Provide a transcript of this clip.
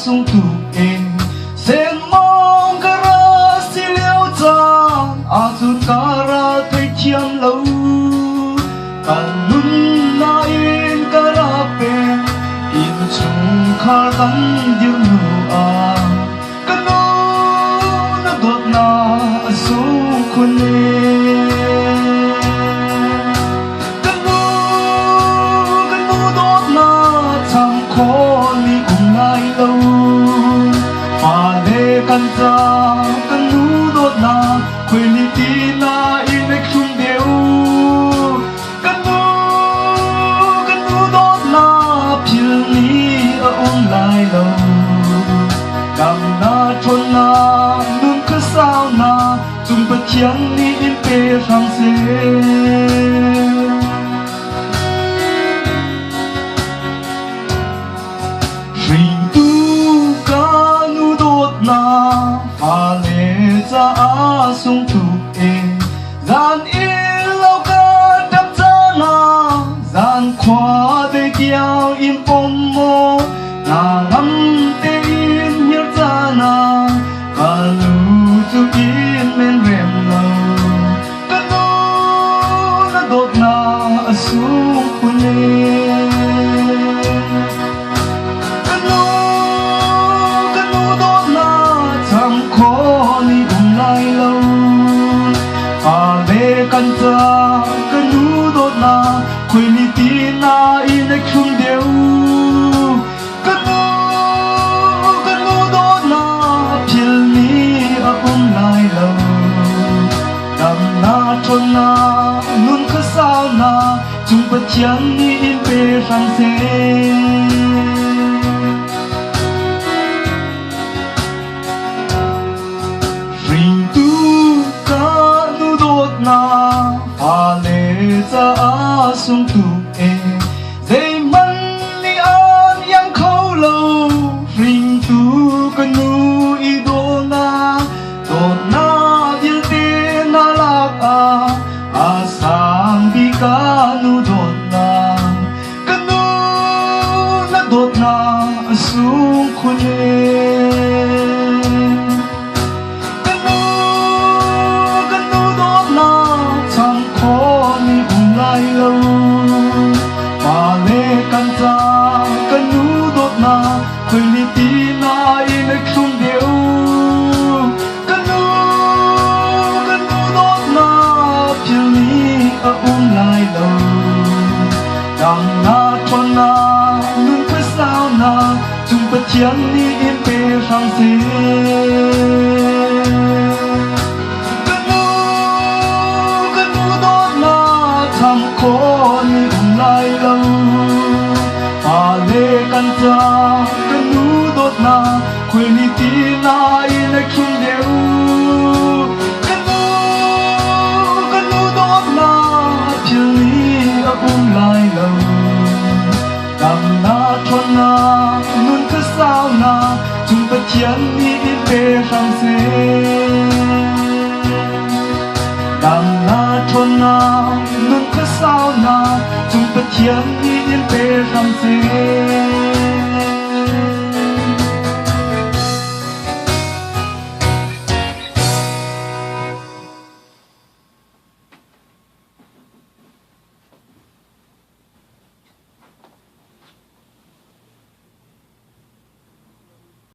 sung tu e sen mong kara siliu cha a tu kara thei thiam lo kanun na in kara pe in chung khar kan dir nu a kanu na dot na su kunกันจากันรู้โดดนาคุยลิตีนาอีในครุ่มเดียวกันรู้โดดนาพิลนี้อุ่นลายเรากำนาทนนานุ่มก็สาวนาจุงปะเทียนนี้อินเปรังเซsung tu e zan in lau ka đắp cha na zan khoa de kiao in pom mo na ngam te in nhớ cha na ka lu tu in men rem lo ka nu na dot na sung puneกันจากันรู้โดดนาคุยลิตีนาอีในครุ่มเดียวกันรู้โดดนาพิลนี้อุ่นลายเราดำนาทนนานุ่นก็สาวนาจุงปะเทียนนี้อินเปรังเซsung tu e dei man ni an yang khâu lâu ring tu kan nu I do na dil te na lak a sang bi ka nu dot na kan nu na dot na sung khuneกันจากันรู้โดดนาคุยลิตีนาอีในครุ่มเดียวกันรู้โดดนาพิลนี้อุ่นลายเราดังนาทนนานุ่นก็สาวนาจุงปะเทียนนี้อินเปรังเซกันรู้โดดนาทำคนอุ่นลายเรากันจากันรู้โดดนาคุยลิตีนาอีในครุ่มเดียวกันรู้โดดนาพิลนี้อุ่นลายเราดำนาทนนานุ่นก็สาวนาจุงปะเทียนนี้อินเปรังเซดำนาทนนานุ่นก็สาวนาจุงปะเทียนนี้อินเปรังเซ